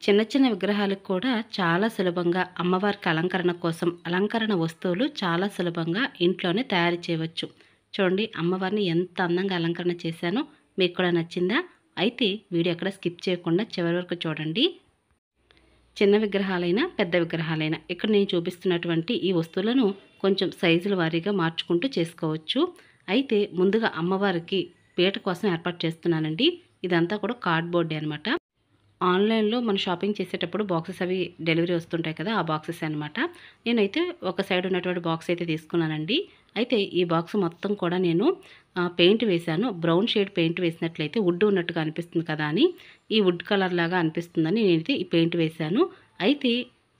చిన్న చిన్న విగ్రహాలకు కూడా చాలా సులభంగా అమ్మవారికి అలంకరణ కోసం అలంకరణ వస్తువులు చాలా సులభంగా ఇంట్లోనే తయారు చేయవచ్చు. చూడండి అమ్మవారిని ఎంత అందంగా అలంకరణ చేశానో. మీకు కూడా నచ్చిందా? అయితే వీడియో ఎక్కడ స్కిప్ చేయకుండా చివరి వరకు చూడండి. చిన్న విగ్రహాలైనా పెద్ద విగ్రహాలైనా ఇక్కడ నేను చూపిస్తున్నటువంటి ఈ వస్తువులను కొంచెం సైజుల వారీగా మార్చుకుంటూ చేసుకోవచ్చు. అయితే ముందుగా అమ్మవారికి పీట కోసం ఏర్పాటు చేస్తున్నానండి. ఇదంతా కూడా కార్డ్బోర్డే అనమాట. ఆన్లైన్లో మనం షాపింగ్ చేసేటప్పుడు బాక్సెస్ అవి డెలివరీ వస్తుంటాయి కదా, ఆ బాక్సెస్ అనమాట. నేనైతే ఒక సైడ్ ఉన్నటువంటి బాక్స్ అయితే తీసుకున్నానండి. అయితే ఈ బాక్స్ మొత్తం కూడా నేను పెయింట్ వేశాను. బ్రౌన్ షేడ్ పెయింట్ వేసినట్లయితే వుడ్ ఉన్నట్టుగా అనిపిస్తుంది కదా అని, ఈ వుడ్ కలర్ లాగా అనిపిస్తుందని నేనైతే ఈ పెయింట్ వేశాను. అయితే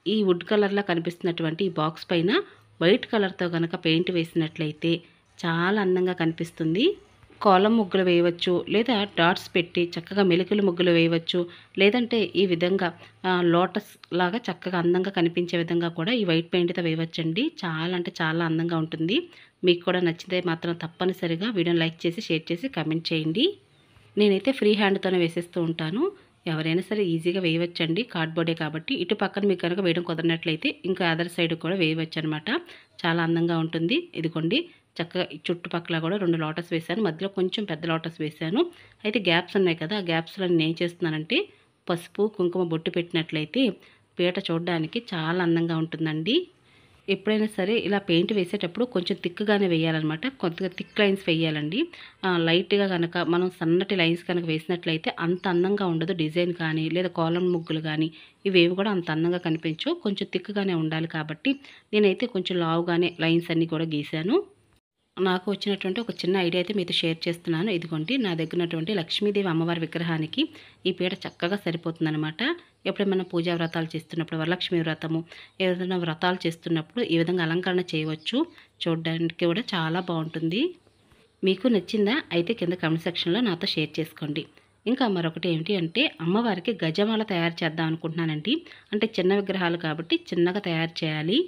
ఈ వుడ్ కలర్లా కనిపిస్తున్నటువంటి ఈ బాక్స్ పైన వైట్ కలర్తో కనుక పెయింట్ వేసినట్లయితే చాలా అందంగా కనిపిస్తుంది. కాలం ముగ్గులు వేయవచ్చు, లేదా డాట్స్ పెట్టి చక్కగా మెలికలు ముగ్గులు వేయవచ్చు. లేదంటే ఈ విధంగా లోటస్ లాగా చక్కగా అందంగా కనిపించే విధంగా కూడా ఈ వైట్ పెయింట్తో వేయవచ్చండి. చాలా అంటే చాలా అందంగా ఉంటుంది. మీకు కూడా నచ్చితే మాత్రం తప్పనిసరిగా వీడియోని లైక్ చేసి, షేర్ చేసి, కామెంట్ చేయండి. నేనైతే ఫ్రీ హ్యాండ్తోనే వేసేస్తూ ఉంటాను. ఎవరైనా సరే ఈజీగా వేయవచ్చండి, కార్డ్బోర్డే కాబట్టి. ఇటు పక్కన మీకు కనుక వేయడం కుదరనట్లయితే ఇంకా అదర్ సైడ్ కూడా వేయవచ్చు అనమాట. చాలా అందంగా ఉంటుంది. ఇదిగోండి చక్కగా చుట్టుపక్కల కూడా 2 లోటస్ వేశాను. మధ్యలో కొంచెం పెద్ద లోటస్ వేశాను. అయితే గ్యాప్స్ ఉన్నాయి కదా, ఆ గ్యాప్స్లో నేను ఏం చేస్తున్నానంటే పసుపు కుంకుమ బొట్టు పెట్టినట్లయితే పీట చూడడానికి చాలా అందంగా ఉంటుందండి. ఎప్పుడైనా సరే ఇలా పెయింట్ వేసేటప్పుడు కొంచెం థిక్గానే వేయాలన్నమాట. కొద్దిగా థిక్ లైన్స్ వేయాలండి. లైట్గా కనుక మనం సన్నటి లైన్స్ కనుక వేసినట్లయితే అంత అందంగా ఉండదు. డిజైన్ కానీ లేదా కాలం ముగ్గులు కానీ ఇవేవి కూడా అంత అందంగా కనిపించవు. కొంచెం థిక్గానే ఉండాలి కాబట్టి నేనైతే కొంచెం లావుగానే లైన్స్ అన్నీ కూడా గీశాను. నాకు వచ్చినటువంటి ఒక చిన్న ఐడియా అయితే మీతో షేర్ చేస్తున్నాను. ఇదిగోండి నా దగ్గర ఉన్నటువంటి లక్ష్మీదేవి అమ్మవారి విగ్రహానికి ఈ పీట చక్కగా సరిపోతుందనమాట. ఎప్పుడైనా పూజా వ్రతాలు చేస్తున్నప్పుడు, వరలక్ష్మి వ్రతము, ఏదైనా వ్రతాలు చేస్తున్నప్పుడు ఈ విధంగా అలంకరణ చేయవచ్చు. చూడడానికి కూడా చాలా బాగుంటుంది. మీకు నచ్చిందా? అయితే కింద కామెంట్ సెక్షన్లో నాతో షేర్ చేసుకోండి. ఇంకా మరొకటి ఏమిటి అంటే అమ్మవారికి గజమాల తయారు చేద్దాం అనుకుంటున్నానండి. అంటే చిన్న విగ్రహాలు కాబట్టి చిన్నగా తయారు చేయాలి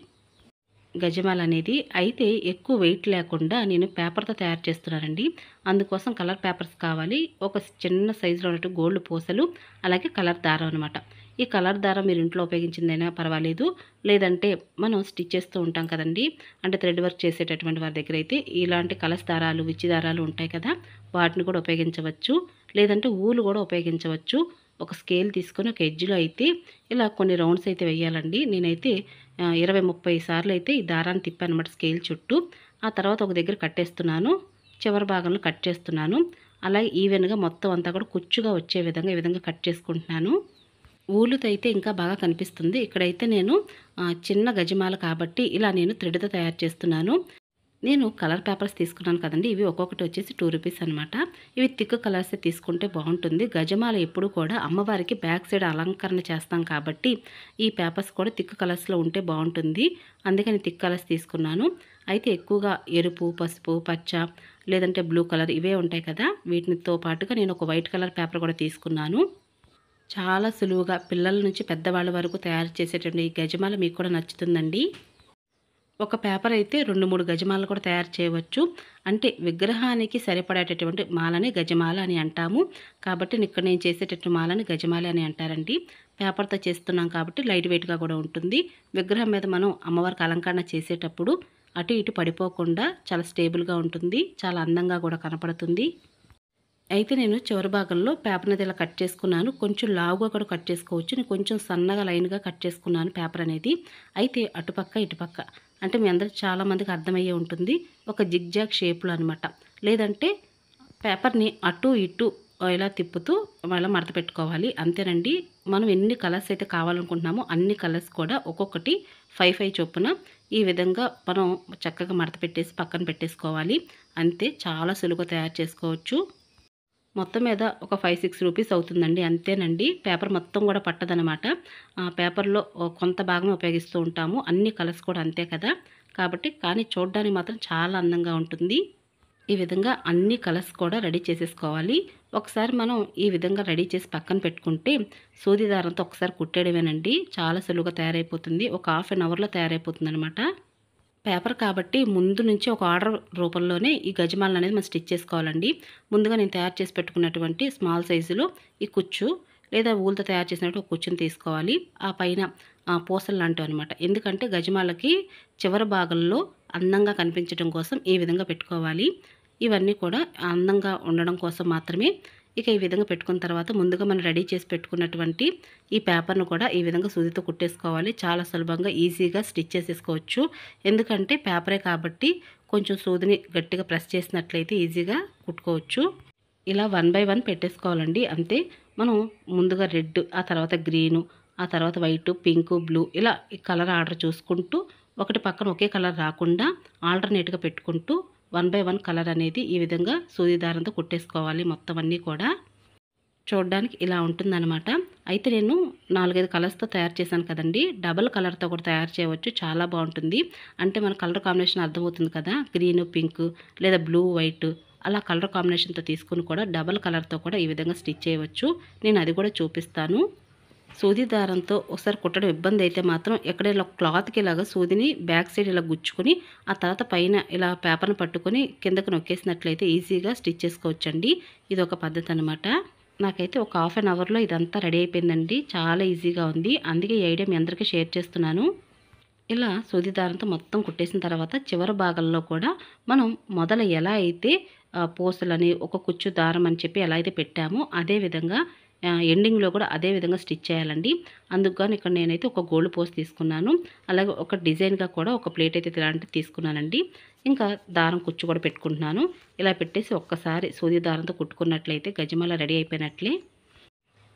గజమాల అనేది. అయితే ఎక్కువ వెయిట్ లేకుండా నేను పేపర్తో తయారు చేస్తున్నానండి. అందుకోసం కలర్ పేపర్స్ కావాలి. ఒక చిన్న సైజులో ఉన్నట్టు గోల్డ్ పూసలు, అలాగే కలర్ దారం అనమాట. ఈ కలర్ దారం మీరు ఇంట్లో ఉపయోగించిందైనా పర్వాలేదు, లేదంటే మనం స్టిచ్ చేస్తూ ఉంటాం కదండి, అంటే థ్రెడ్ వర్క్ చేసేటటువంటి వారి దగ్గర అయితే ఇలాంటి కలర్స్ దారాలు, విచ్చి దారాలు ఉంటాయి కదా, వాటిని కూడా ఉపయోగించవచ్చు. లేదంటే ఊలు కూడా ఉపయోగించవచ్చు. ఒక స్కేల్ తీసుకొని ఒక ఎడ్జ్లో అయితే ఇలా కొన్ని రౌండ్స్ అయితే వేయాలండి. నేనైతే 20-30 సార్లు అయితే ఈ దారాన్ని తిప్పానమాట స్కేల్ చుట్టూ. ఆ తర్వాత ఒక దగ్గర కట్టేస్తున్నాను. చివరి భాగంలో కట్ చేస్తున్నాను. అలాగే ఈవెన్గా మొత్తం అంతా కూడా కుచ్చుగా వచ్చే విధంగా ఈ విధంగా కట్ చేసుకుంటున్నాను. ఊలుతో అయితే ఇంకా బాగా కనిపిస్తుంది. ఇక్కడైతే నేను చిన్న గజమాల కాబట్టి ఇలా నేను థ్రెడ్తో తయారు చేస్తున్నాను. నేను కలర్ పేపర్స్ తీసుకున్నాను కదండి, ఇవి ఒక్కొక్కటి వచ్చేసి 2 రూపీస్ అనమాట. ఇవి థిక్ కలర్స్ తీసుకుంటే బాగుంటుంది. గజమాల ఎప్పుడు కూడా అమ్మవారికి బ్యాక్ సైడ్ అలంకరణ చేస్తాం కాబట్టి ఈ పేపర్స్ కూడా థిక్ కలర్స్లో ఉంటే బాగుంటుంది. అందుకని థిక్ కలర్స్ తీసుకున్నాను. అయితే ఎక్కువగా ఎరుపు, పసుపు, పచ్చ, లేదంటే బ్లూ కలర్ ఇవే ఉంటాయి కదా, వీటితో పాటుగా నేను ఒక వైట్ కలర్ పేపర్ కూడా తీసుకున్నాను. చాలా సులువుగా పిల్లల నుంచి పెద్దవాళ్ళ వరకు తయారు చేసేటువంటి ఈ గజమాల మీకు కూడా నచ్చుతుందండి. ఒక పేపర్ అయితే 2-3 గజమాలు కూడా తయారు చేయవచ్చు. అంటే విగ్రహానికి సరిపడేటటువంటి మాలని గజమాల అని అంటాము. కాబట్టి ఇక్కడ నేను చేసేటటువంటి మాలని గజమాల అని అంటారండి. పేపర్తో చేస్తున్నాం కాబట్టి లైట్ వెయిట్గా కూడా ఉంటుంది. విగ్రహం మీద మనం అమ్మవారికి అలంకరణ చేసేటప్పుడు అటు ఇటు పడిపోకుండా చాలా స్టేబుల్గా ఉంటుంది. చాలా అందంగా కూడా కనపడుతుంది. అయితే నేను చివరి భాగంలో పేపర్ అనేది ఇలా కట్ చేసుకున్నాను. కొంచెం లావుగా కూడా కట్ చేసుకోవచ్చు. నేను కొంచెం సన్నగా లైన్గా కట్ చేసుకున్నాను పేపర్ అనేది. అయితే అటుపక్క ఇటుపక్క అంటే మీ అందరికి చాలామందికి అర్థమయ్యే ఉంటుంది, ఒక జిగ్జాగ్ షేప్లో అనమాట. లేదంటే పేపర్ని అటు ఇటు ఇలా తిప్పుతూ ఇలా మడత పెట్టుకోవాలి. అంతేనండి. మనం ఎన్ని కలర్స్ అయితే కావాలనుకుంటున్నామో అన్ని కలర్స్ కూడా ఒక్కొక్కటి 5 చొప్పున ఈ విధంగా మనం చక్కగా మడత పెట్టేసి పక్కన పెట్టేసుకోవాలి. అంతే, చాలా సులువుగా తయారు చేసుకోవచ్చు. మొత్తం మీద ఒక 5-6 రూపీస్ అవుతుందండి. అంతేనండి. పేపర్ మొత్తం కూడా పట్టదనమాట. పేపర్లో కొంత భాగం ఉపయోగిస్తూ ఉంటాము. అన్ని కలర్స్ కూడా అంతే కదా, కాబట్టి కానీ చూడడానికి మాత్రం చాలా అందంగా ఉంటుంది. ఈ విధంగా అన్ని కలర్స్ కూడా రెడీ చేసేసుకోవాలి. ఒకసారి మనం ఈ విధంగా రెడీ చేసి పక్కన పెట్టుకుంటే సూది దారంతో ఒకసారి కుట్టేయడమేనండి. చాలా సులువుగా తయారైపోతుంది. ఒక హాఫ్ అన్ అవర్లో తయారైపోతుంది అనమాట. పేపర్ కాబట్టి ముందు నుంచి ఒక ఆర్డర్ రూపంలోనే ఈ గజమాలను అనేది మనం స్టిచ్ చేసుకోవాలండి. ముందుగా నేను తయారు చేసి పెట్టుకున్నటువంటి స్మాల్ సైజులో ఈ కుచ్చు లేదా ఊలుతో తయారు చేసినట్టు ఒక కుచ్చుని తీసుకోవాలి. ఆ పైన పూసలు లాంటివన్నమాట. ఎందుకంటే గజమాలకి చివరి భాగంలో అందంగా కనిపించడం కోసం ఈ విధంగా పెట్టుకోవాలి. ఇవన్నీ కూడా అందంగా ఉండడం కోసం మాత్రమే. ఇక ఈ విధంగా పెట్టుకున్న తర్వాత ముందుగా మనం రెడీ చేసి పెట్టుకున్నటువంటి ఈ పేపర్‌ను కూడా ఈ విధంగా సూదితో కుట్టేసుకోవాలి. చాలా సులభంగా ఈజీగా స్టిచ్ చేసేసుకోవచ్చు. ఎందుకంటే పేపరే కాబట్టి కొంచెం సూదిని గట్టిగా ప్రెస్ చేసినట్లయితే ఈజీగా కుట్టుకోవచ్చు. ఇలా వన్ బై వన్ పెట్టేసుకోవాలండి అంతే. మనం ముందుగా రెడ్, ఆ తర్వాత గ్రీను, ఆ తర్వాత వైటు, పింకు, బ్లూ ఇలా ఈ కలర్ ఆర్డర్ చూసుకుంటూ ఒకటి పక్కన ఒకే కలర్ రాకుండా ఆల్టర్‌నేట్‌గా పెట్టుకుంటూ వన్ బై వన్ కలర్ అనేది ఈ విధంగా సూది దారంతో కుట్టేసుకోవాలి మొత్తం అన్నీ కూడా. చూడడానికి ఇలా ఉంటుందన్నమాట. అయితే నేను 4, 5 కలర్స్‌తో తయారు చేశాను కదండీ! డబుల్ కలర్‌తో కూడా తయారు చేయవచ్చు. చాలా బావుంటుంది. అంటే మన కలర్ కాంబినేషన్ అర్థమవుతుంది కదా! గ్రీను, పింకు లేదా బ్లూ, వైట్ అలా కలర్ కాంబినేషన్‌తో తీసుకొని కూడా డబుల్ కలర్‌తో కూడా ఈ విధంగా స్టిచ్ చేయవచ్చు. నేను అది కూడా చూపిస్తాను. సూది దారంతో ఒకసారి కుట్టడం ఇబ్బంది అయితే మాత్రం ఎక్కడ ఇలా క్లాత్‌కి ఇలాగా సూదిని బ్యాక్ సైడ్ ఇలా గుచ్చుకొని, ఆ తర్వాత పైన ఇలా పేపర్‌ని పట్టుకొని కిందకి నొక్కేసినట్లయితే ఈజీగా స్టిచ్ చేసుకోవచ్చండి. ఇదొక పద్ధతి అనమాట. నాకైతే ఒక హాఫ్ అన్ అవర్‌లో ఇదంతా రెడీ అయిపోయిందండి. చాలా ఈజీగా ఉంది. అందుకే ఈ ఐడియా మీ అందరికీ షేర్ చేస్తున్నాను. ఇలా సూది దారంతో మొత్తం కుట్టేసిన తర్వాత చివరి భాగంలో కూడా మనం మొదలు ఎలా అయితే పూసలని, ఒక కుచ్చు దారం అని చెప్పి ఎలా అయితే పెట్టామో అదే విధంగా ఎండింగ్‌లో కూడా అదే విధంగా స్టిచ్ చేయాలండి. అందుకు గాను ఇక్కడ నేనైతే ఒక గోల్డ్ పోస్ తీసుకున్నాను. అలాగే ఒక డిజైన్‌గా కూడా ఒక ప్లేట్ అయితే ఇలాంటిది తీసుకున్నానండి. ఇంకా దారం కుచ్చు కూడా పెట్టుకుంటున్నాను. ఇలా పెట్టేసి ఒక్కసారి సూది దారంతో కుట్టుకున్నట్లయితే గజమాల రెడీ అయిపోయినట్లే.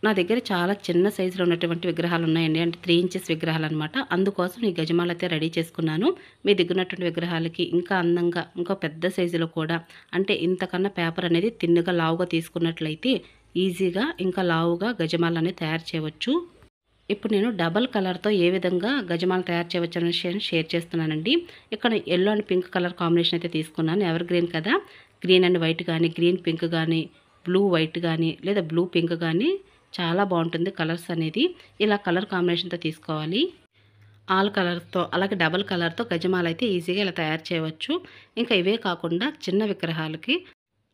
నా దగ్గర చాలా చిన్న సైజులో ఉన్నటువంటి విగ్రహాలు ఉన్నాయండి. అంటే 3 ఇంచెస్ విగ్రహాలనమాట. అందుకోసం ఈ గజమాల అయితే రెడీ చేసుకున్నాను. మీ దగ్గర ఉన్నటువంటి విగ్రహాలకి ఇంకా అందంగా, ఇంకా పెద్ద సైజులో కూడా అంటే ఇంతకన్నా పేపర్ అనేది తిన్నుగా లావుగా తీసుకున్నట్లయితే ఈజీగా ఇంకా లావుగా గజమాల అనేది తయారు చేయవచ్చు. ఇప్పుడు నేను డబల్ కలర్‌తో ఏ విధంగా గజమాల తయారు చేయవచ్చు అనే విషయాన్ని షేర్ చేస్తున్నానండి. ఇక్కడ yellow and pink colour combination అయితే తీసుకున్నాను. ఎవర్ గ్రీన్ కదా! గ్రీన్ అండ్ వైట్ గానీ, గ్రీన్ పింక్ గానీ, బ్లూ వైట్ గానీ, లేదా బ్లూ పింక్ గానీ చాలా బావుంటుంది కలర్స్ అనేది. ఇలా కలర్ కాంబినేషన్‌తో తీసుకోవాలి. ఆల్ కలర్స్‌తో అలాగే డబల్ కలర్‌తో గజమాల అయితే ఈజీగా ఇలా తయారు చేయవచ్చు. ఇంకా ఇవే కాకుండా చిన్న విగ్రహాలకి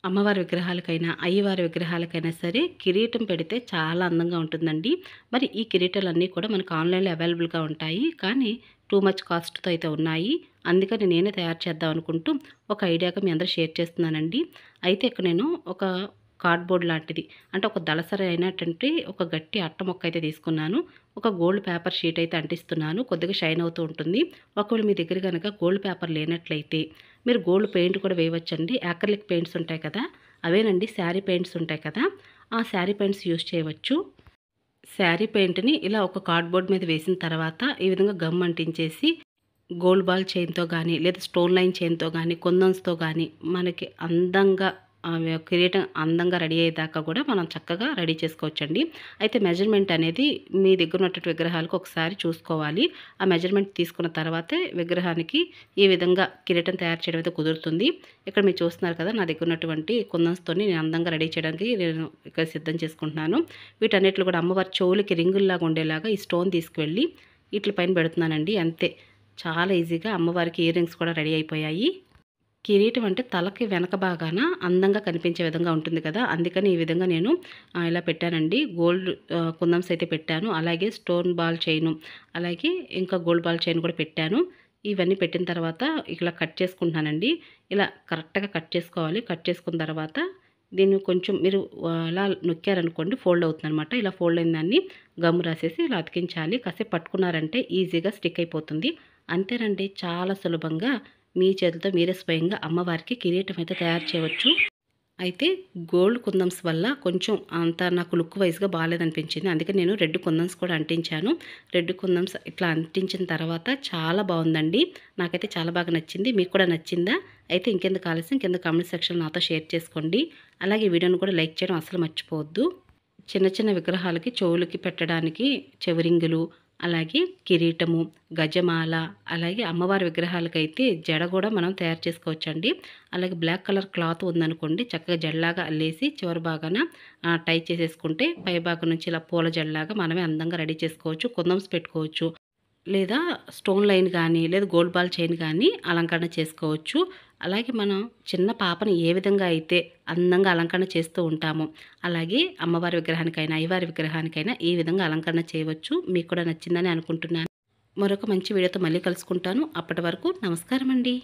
అమ్మవారి విగ్రహాలకైనా, అయ్యవారి విగ్రహాలకైనా సరే కిరీటం పెడితే చాలా అందంగా ఉంటుందండి. మరి ఈ కిరీటాలన్నీ కూడా మనకు ఆన్‌లైన్‌లో అవైలబుల్‌గా ఉంటాయి. కానీ టూ మచ్ కాస్ట్‌తో అయితే ఉన్నాయి. అందుకని నేనే తయారు చేద్దాం అనుకుంటూ ఒక ఐడియాగా మీ అందరూ షేర్ చేస్తున్నానండి. అయితే ఇక్కడ నేను ఒక కార్డ్‌బోర్డ్ లాంటిది అంటే ఒక దళసరి అయినటువంటి ఒక గట్టి అట్ట ముక్క అయితే తీసుకున్నాను. ఒక గోల్డ్ పేపర్ షీట్ అయితే అంటిస్తున్నాను. కొద్దిగా షైన్ అవుతూ ఉంటుంది. ఒకవేళ మీ దగ్గర గనక గోల్డ్ పేపర్ లేనట్లయితే మీరు గోల్డ్ పెయింట్ కూడా వేయవచ్చండి. యాక్రిలిక్ పెయింట్స్ ఉంటాయి కదా! అవేనండి శారీ పెయింట్స్ ఉంటాయి కదా! ఆ శారీ పెయింట్స్ యూజ్ చేయవచ్చు. శారీ పెయింట్‌ని ఇలా ఒక కార్డ్‌బోర్డ్ మీద వేసిన తర్వాత ఈ విధంగా గమ్ అంటించేసి గోల్డ్ బాల్ చైన్‌తో గానీ, లేదా స్టోన్ లైన్ చైన్‌తో గానీ, కుందన్స్‌తో గానీ మనకి అందంగా కిరీటం అందంగా రెడీ అయ్యేదాకా కూడా మనం చక్కగా రెడీ చేసుకోవచ్చండి. అయితే మెజర్‌మెంట్ అనేది మీ దగ్గర ఉన్నటువంటి విగ్రహాలకు ఒకసారి చూసుకోవాలి. ఆ మెజర్‌మెంట్ తీసుకున్న తర్వాతే విగ్రహానికి ఈ విధంగా కిరీటం తయారు చేయడం అయితే కుదురుతుంది. ఇక్కడ మీరు చూస్తున్నారు కదా! నా దగ్గర ఉన్నటువంటి కుందన్స్‌తోని నేను అందంగా రెడీ చేయడానికి నేను ఇక్కడ సిద్ధం చేసుకుంటున్నాను. వీటన్నిటిలో కూడా అమ్మవారి చెవులకి రింగుల్లాగా ఉండేలాగా ఈ స్టోన్ తీసుకువెళ్ళి ఈట్లి పైన పెడుతున్నానండి అంతే. చాలా ఈజీగా అమ్మవారికి ఇయర్ రింగ్స్ కూడా రెడీ అయిపోయాయి. కిరీటం అంటే తలకి వెనక భాగాన అందంగా కనిపించే విధంగా ఉంటుంది కదా! అందుకని ఈ విధంగా నేను ఇలా పెట్టానండి. గోల్డ్ కుందన్స్ అయితే పెట్టాను. అలాగే స్టోన్ బాల్ చైను, అలాగే ఇంకా గోల్డ్ బాల్ చైన్ కూడా పెట్టాను. ఇవన్నీ పెట్టిన తర్వాత ఇలా కట్ చేసుకుంటున్నానండి. ఇలా కరెక్ట్‌గా కట్ చేసుకోవాలి. కట్ చేసుకున్న తర్వాత దీన్ని కొంచెం మీరు అలా నొక్కారనుకోండి ఫోల్డ్ అవుతుందనమాట. ఇలా ఫోల్డ్ అయిన దాన్ని గమ్ రాసేసి ఇలా అతికించాలి. కాసేపు పట్టుకున్నారంటే ఈజీగా స్టిక్ అయిపోతుంది. అంతేనండి చాలా సులభంగా మీ చేతులతో మీరే స్వయంగా అమ్మవారికి కిరీటం అయితే తయారు చేయవచ్చు. అయితే గోల్డ్ కుందన్స్ వల్ల కొంచెం అంత నాకు లుక్ వైస్‌గా బాలేదనిపించింది. అందుకని నేను రెడ్ కుందన్స్ కూడా అంటించాను. రెడ్ కుందన్స్ ఇట్లా అంటించిన తర్వాత చాలా బావుందండి. నాకైతే చాలా బాగా నచ్చింది. మీకు కూడా నచ్చిందా? అయితే ఇంకెందుకు ఆలస్యం కింద కామెంట్ సెక్షన్‌లో నాతో షేర్ చేసుకోండి. అలాగే వీడియోని కూడా లైక్ చేయడం అస్సలు మర్చిపోవద్దు. చిన్న చిన్న విగ్రహాలకి చెవులకి పెట్టడానికి చెవిరింగులు, అలాగే కిరీటము, గజమాల, అలాగే అమ్మవారి విగ్రహాలకైతే జడ కూడా మనం తయారు చేసుకోవచ్చండి. అలాగే బ్లాక్ కలర్ క్లాత్ ఉందనుకోండి చక్కగా జడలాగా అల్లేసి చివరి భాగాన టై చేసేసుకుంటే పై భాగం నుంచి ఇలా పూల జడలాగా మనమే అందంగా రెడీ చేసుకోవచ్చు. కుందన్స్ పెట్టుకోవచ్చు. లేదా స్టోన్ లైన్ గానీ, లేదా గోల్డ్ బాల్ చైన్ గానీ అలంకరణ చేసుకోవచ్చు. అలాగే మనం చిన్న పాపని ఏ విధంగా అయితే అందంగా అలంకరణ చేస్తూ ఉంటామో, అలాగే అమ్మవారి విగ్రహానికైనా, అయ్యవారి విగ్రహానికైనా ఈ విధంగా అలంకరణ చేయవచ్చు. మీకు కూడా నచ్చిందని అనుకుంటున్నాను. మరొక మంచి వీడియోతో మళ్ళీ కలుసుకుంటాను. అప్పటి వరకు నమస్కారం అండి.